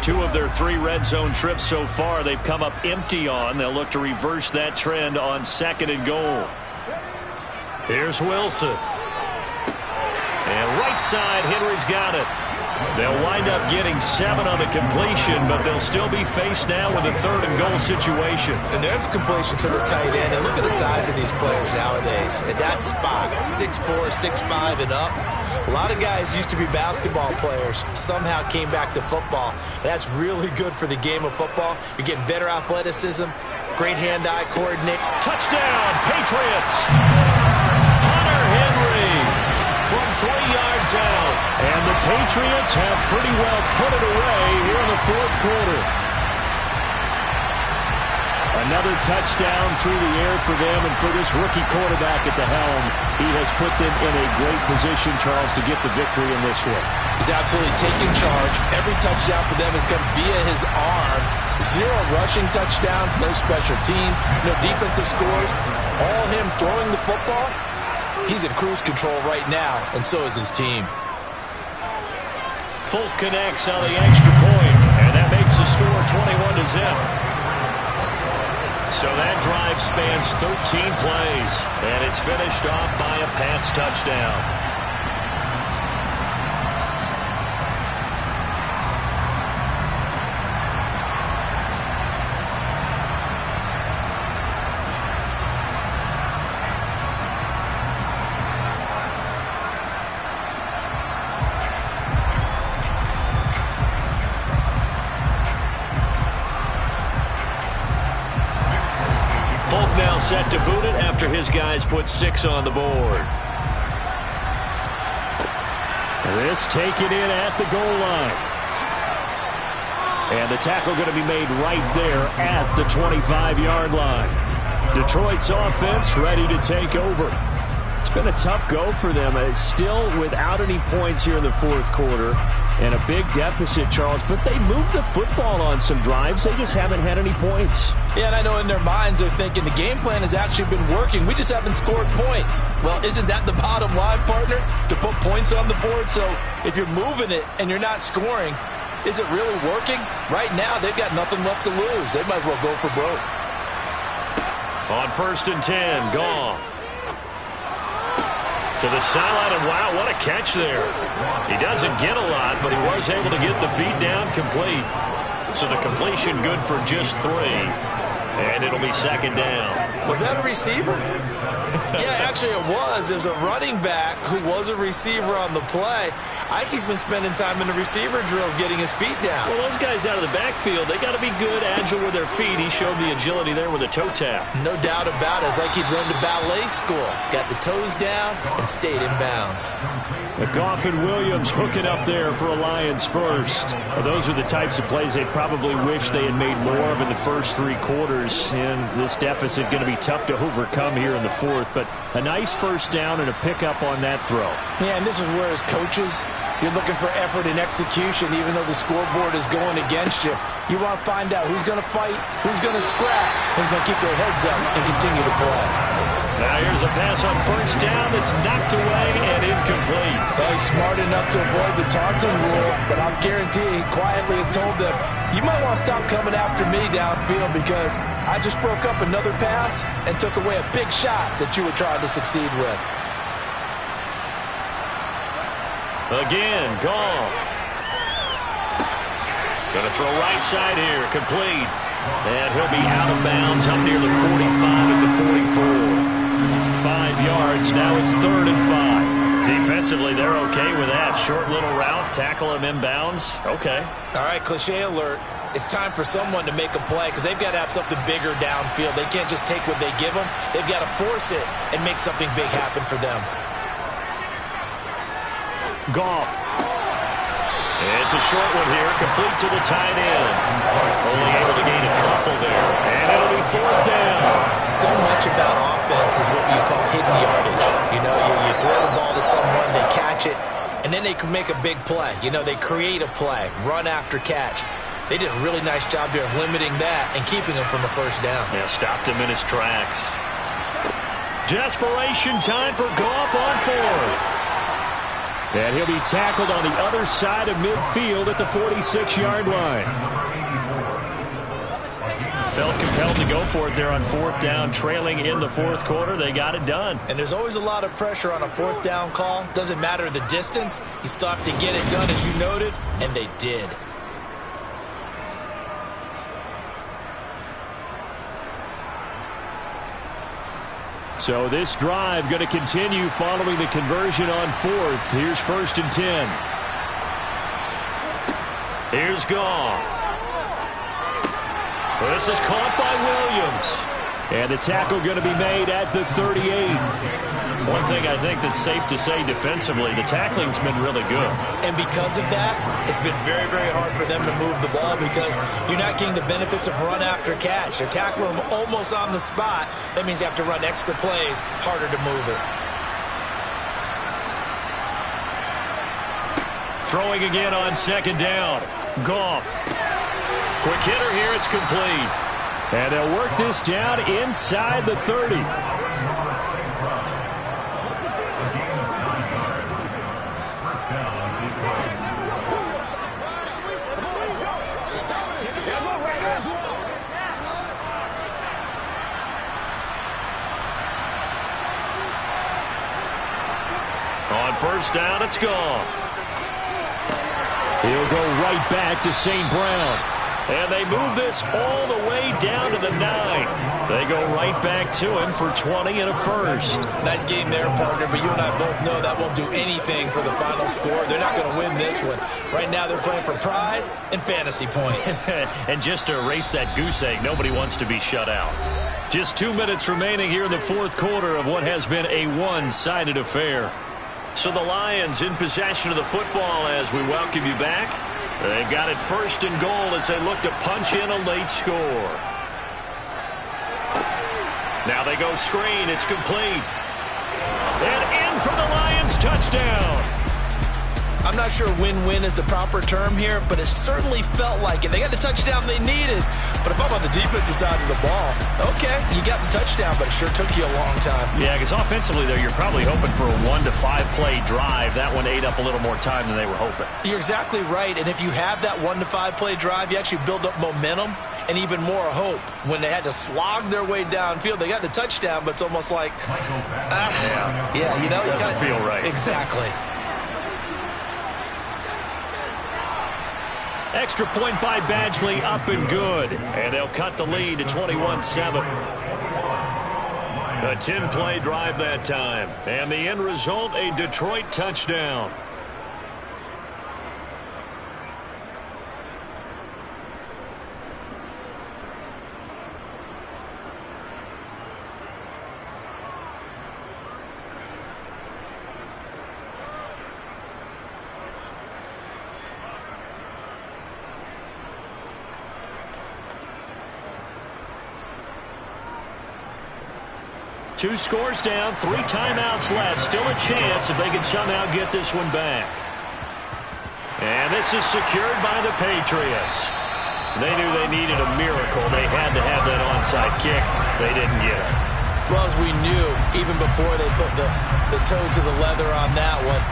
2 of their 3 red zone trips so far, they've come up empty on. They'll look to reverse that trend on 2nd and goal. Here's Wilson. And right side, Henry's got it. They'll wind up getting 7 on the completion, but they'll still be faced now with a 3rd and goal situation. And there's a completion to the tight end. And look at the size of these players nowadays. At that spot, 6'4", 6'5", and up. A lot of guys used to be basketball players, somehow came back to football. And that's really good for the game of football. You're getting better athleticism, great hand-eye coordination. Touchdown, Patriots! Hunter Henry from 3 yards out. And the Patriots have pretty well put it away here in the 4th quarter. Another touchdown through the air for them, and for this rookie quarterback at the helm, he has put them in a great position, Charles, to get the victory in this one. He's absolutely taking charge. Every touchdown for them has come via his arm. 0 rushing touchdowns, no special teams, no defensive scores. All him throwing the football. He's in cruise control right now, and so is his team. Folk connects on the extra point, and that makes the score 21-0. So that drive spans 13 plays, and it's finished off by a Pats touchdown. Set to boot it after his guys put 6 on the board. This taken in at the goal line. And the tackle going to be made right there at the 25-yard line. Detroit's offense ready to take over. It's been a tough go for them. It's still without any points here in the 4th quarter. And a big deficit, Charles, but they moved the football on some drives. They just haven't had any points. Yeah, and I know in their minds they're thinking the game plan has actually been working. We just haven't scored points. Well, isn't that the bottom line, partner? To put points on the board? So if you're moving it and you're not scoring, is it really working? Right now, they've got nothing left to lose. They might as well go for broke. On 1st and 10, Goff. To the sideline, and wow, what a catch there. He doesn't get a lot, but he was able to get the feet down complete. So the completion good for just 3. And it'll be 2nd down. Was that a receiver? Yeah, actually it was. It was a running back who was a receiver on the play. I think he's been spending time in the receiver drills getting his feet down. Well, those guys out of the backfield, they got to be good, agile with their feet. He showed the agility there with a toe tap. No doubt about it. It's like he'd run to ballet school. Got the toes down and stayed in bounds. Goff and Williams hooking up there for a Lions first. Well, those are the types of plays they probably wish they had made more of in the first 3 quarters. And this deficit going to be tough to overcome here in the 4th. But a nice first down and a pickup on that throw. Yeah, and this is where as coaches, you're looking for effort and execution even though the scoreboard is going against you. You want to find out who's going to fight, who's going to scrap, who's going to keep their heads up and continue to play. Now here's a pass on 1st down that's knocked away and incomplete. Well, he's smart enough to avoid the taunting rule, but I'm guaranteeing he quietly has told them, you might want to stop coming after me downfield because I just broke up another pass and took away a big shot that you were trying to succeed with. Again, Goff. Going to throw right side here, complete. And he'll be out of bounds up near the 45 at the 44. 5 yards, now it's 3rd and 5. Defensively, they're okay with that. Short little route, tackle him inbounds. Okay. All right, cliche alert. It's time for someone to make a play because they've got to have something bigger downfield. They can't just take what they give them. They've got to force it and make something big happen for them. Goff. It's a short one here, complete to the tight end. Only able to gain a couple there, and it'll be 4th down. So much about offense is what you call hidden yardage. You know, you throw the ball to someone, they catch it, and then they can make a big play. You know, they create a play, run after catch. They did a really nice job there of limiting that and keeping him from a 1st down. Yeah, stopped him in his tracks. Desperation time for Goff on 4th. And he'll be tackled on the other side of midfield at the 46-yard line. Felt compelled to go for it there on 4th down, trailing in the 4th quarter. They got it done. And there's always a lot of pressure on a 4th down call. Doesn't matter the distance. You still have to get it done, as you noted, and they did. So this drive going to continue following the conversion on 4th. Here's 1st and 10. Here's Goff. This is caught by Williams. And the tackle going to be made at the 38. One thing I think that's safe to say defensively, the tackling's been really good. And because of that, it's been very, very hard for them to move the ball because you're not getting the benefits of run after catch. They're tackling them almost on the spot. That means you have to run extra plays, harder to move it. Throwing again on 2nd down. Goff. Quick hitter here, it's complete. And they'll work this down inside the 30. On 1st down, it's Goff. He'll go right back to St. Brown. And they move this all the way down to the 9. They go right back to him for 20 and a first. Nice game there, partner, but you and I both know that won't do anything for the final score. They're not going to win this one. Right now they're playing for pride and fantasy points. And just to erase that goose egg, nobody wants to be shut out. Just 2 minutes remaining here in the 4th quarter of what has been a one-sided affair. So the Lions in possession of the football as we welcome you back. They've got it 1st and goal as they look to punch in a late score. Now they go screen. It's complete. And in for the Lions touchdown. I'm not sure win-win is the proper term here, but it certainly felt like it. They got the touchdown they needed. But if I'm on the defensive side of the ball, okay, you got the touchdown, but it sure took you a long time. Yeah, because offensively, though, you're probably hoping for a 1 to 5 play drive. That one ate up a little more time than they were hoping. You're exactly right. And if you have that 1 to 5 play drive, you actually build up momentum and even more hope. When they had to slog their way downfield, they got the touchdown, but it's almost like, you know, it doesn't feel right. Exactly. Extra point by Badgley, up and good. And they'll cut the lead to 21-7. A 10-play drive that time. And the end result, a Detroit touchdown. Two scores down, 3 timeouts left. Still a chance if they can somehow get this one back. And this is secured by the Patriots. They knew they needed a miracle. They had to have that onside kick. They didn't get it. Well, as we knew, even before they put the toe to the leather on that one,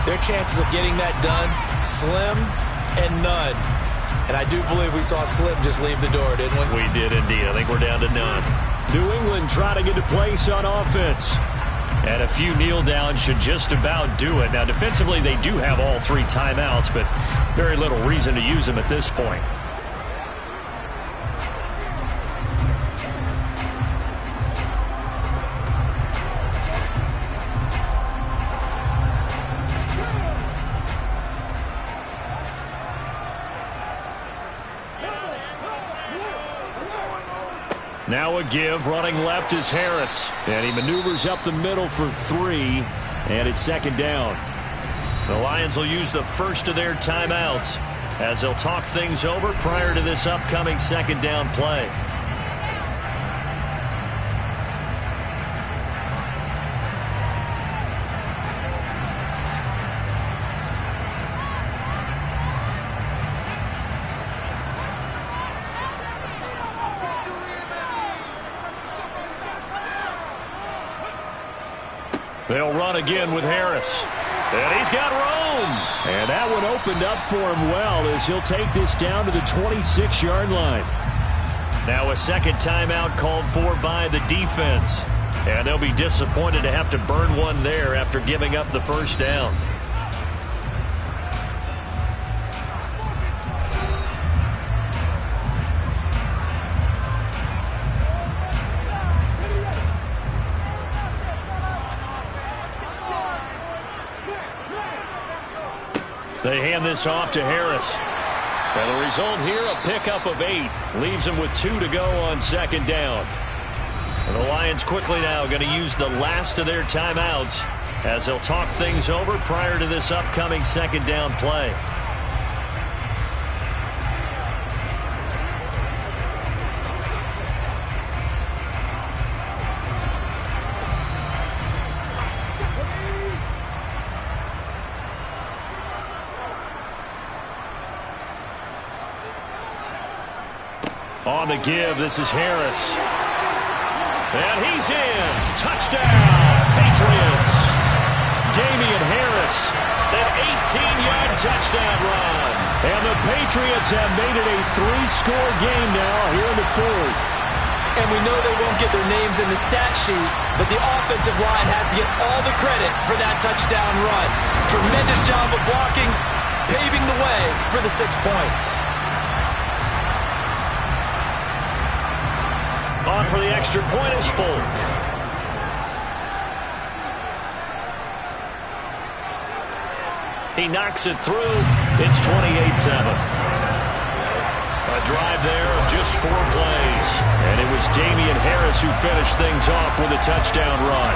their chances of getting that done, slim and none. And I do believe we saw Slim just leave the door, didn't we? We did indeed. I think we're down to none. New England trying to get a place on offense. And a few kneel downs should just about do it. Now, defensively, they do have all 3 timeouts, but very little reason to use them at this point. Now a give, running left is Harris. And he maneuvers up the middle for 3, and it's 2nd down. The Lions will use the first of their timeouts as they'll talk things over prior to this upcoming 2nd down play. They'll run again with Harris. And he's got room. And that one opened up for him well as he'll take this down to the 26-yard line. Now a second timeout called for by the defense. And they'll be disappointed to have to burn one there after giving up the first down. They hand this off to Harris. And the result here, a pickup of 8. Leaves them with 2 to go on second down. And the Lions quickly now going to use the last of their timeouts as they'll talk things over prior to this upcoming second down play. On the give, this is Harris. And he's in. Touchdown, Patriots. Damian Harris, an 18-yard touchdown run. And the Patriots have made it a 3-score game now here in the fourth. And we know they won't get their names in the stat sheet, but the offensive line has to get all the credit for that touchdown run. Tremendous job of blocking, paving the way for the 6 points. On for the extra point is Folk. He knocks it through. It's 28-7. A drive there of just 4 plays. And it was Damian Harris who finished things off with a touchdown run.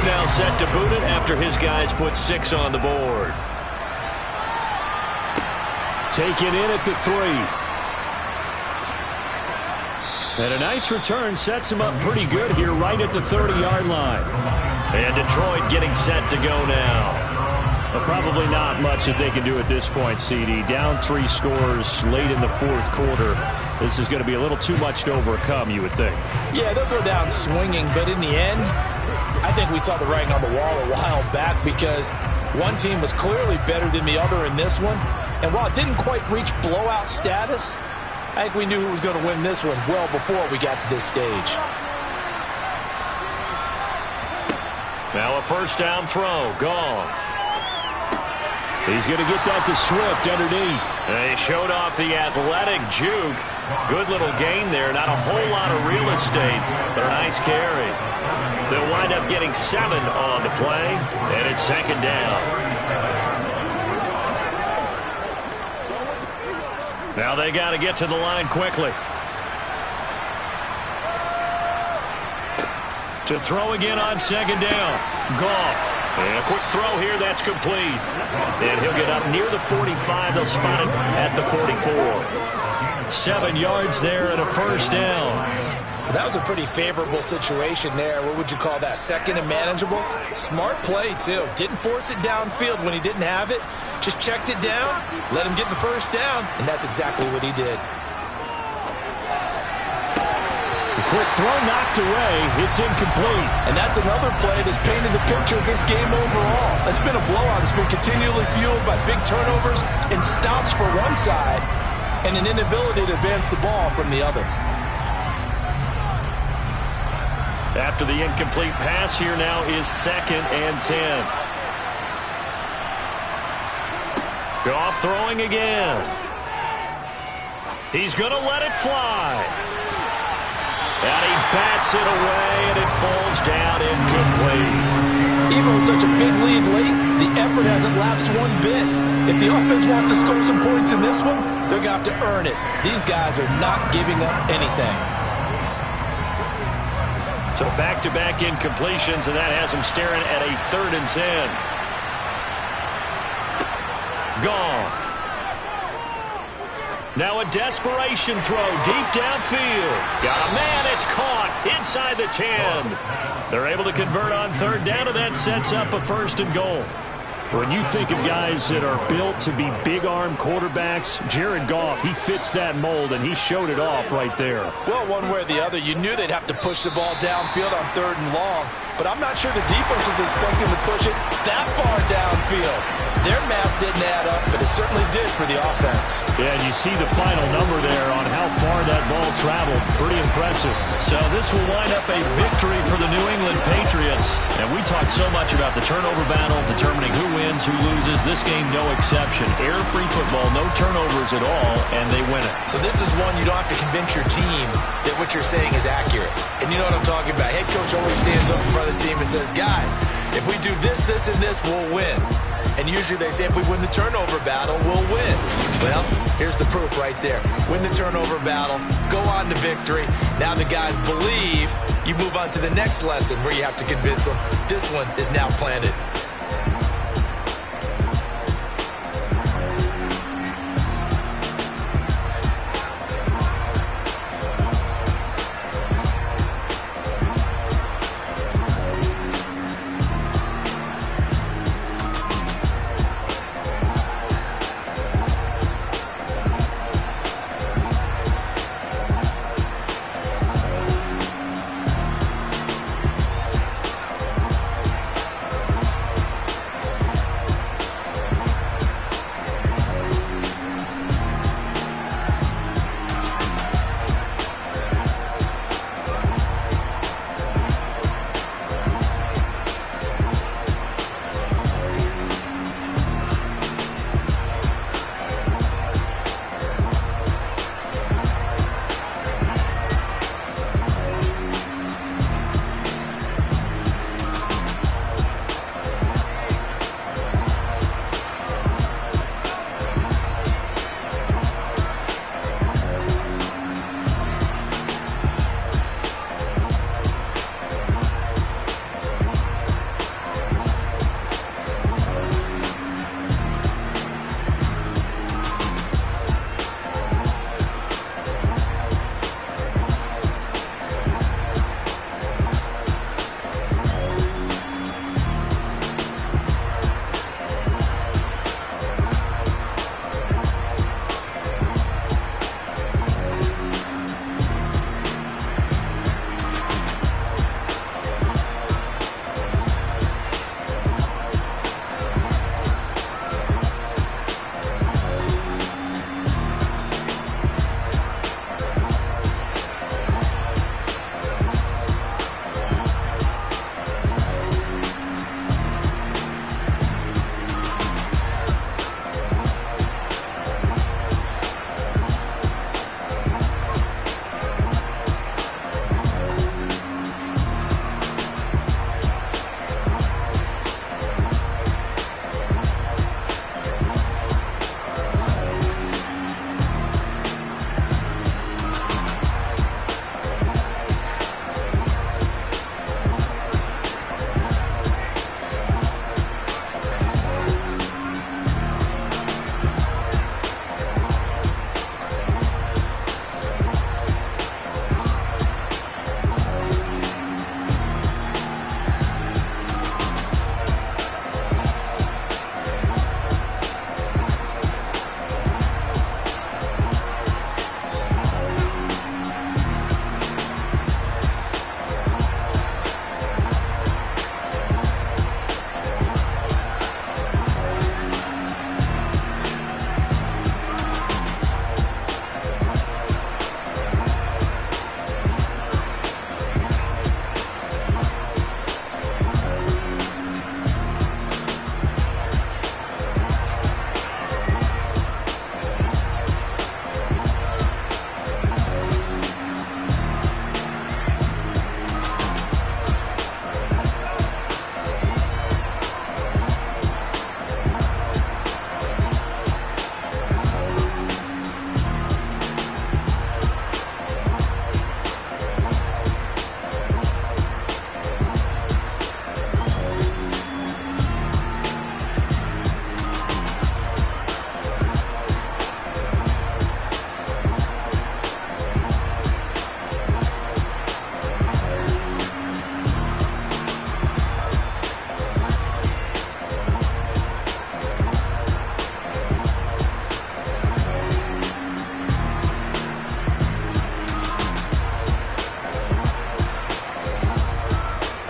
Now set to boot it after his guys put 6 on the board. Taken in at the 3. And a nice return sets him up pretty good here right at the 30-yard line. And Detroit getting set to go now. But probably not much that they can do at this point, CD. Down 3 scores late in the fourth quarter. This is going to be a little too much to overcome, you would think. Yeah, they'll go down swinging, but in the end, I think we saw the writing on the wall a while back because one team was clearly better than the other in this one. And while it didn't quite reach blowout status, I think we knew who was going to win this one well before we got to this stage. Now a first down throw. Goff. He's going to get that to Swift underneath. They showed off the athletic juke. Good little gain there. Not a whole lot of real estate, but a nice carry. They'll wind up getting 7 on the play, and it's second down. Now they got to get to the line quickly. To throw again on second down. Goff. And a quick throw here, that's complete. And he'll get up near the 45. They'll spot him at the 44. 7 yards there and a first down. That was a pretty favorable situation there. What would you call that? Second and manageable? Smart play, too. Didn't force it downfield when he didn't have it. Just checked it down, let him get the first down, and that's exactly what he did. Quick throw knocked away. It's incomplete. And that's another play that's painted the picture of this game overall. It's been a blowout. It's been continually fueled by big turnovers and stops for one side and an inability to advance the ball from the other. After the incomplete pass, here now is 2nd and 10. Goff throwing again. He's going to let it fly. And he bats it away, and it falls down incomplete. Even with such a big lead late, the effort hasn't lapsed one bit. If the offense wants to score some points in this one, they're going to have to earn it. These guys are not giving up anything. So back-to-back incompletions, and that has them staring at a 3rd and 10. Goff. Now a desperation throw deep downfield. Got a man, it's caught inside the 10. They're able to convert on third down, and that sets up a 1st and goal. When you think of guys that are built to be big-arm quarterbacks, Jared Goff, he fits that mold, and he showed it off right there. Well, one way or the other, you knew they'd have to push the ball downfield on 3rd and long, but I'm not sure the defense was expecting to push it that far downfield. Their math didn't add up, but it certainly did for the offense. Yeah, and you see the final number there on how far that ball traveled. Pretty impressive. So this will wind up a victory for the New England Patriots. And we talked so much about the turnover battle, determining who wins, who loses. This game, no exception. Air-free football, no turnovers at all, and they win it. So this is one you don't have to convince your team that what you're saying is accurate. And you know what I'm talking about. Head coach always stands up in front of the team and says, guys, if we do this, this, and this, we'll win. And usually they say if we win the turnover battle, we'll win. Well, here's the proof right there. Win the turnover battle, go on to victory. Now the guys believe. You move on to the next lesson where you have to convince them. This one is now planted.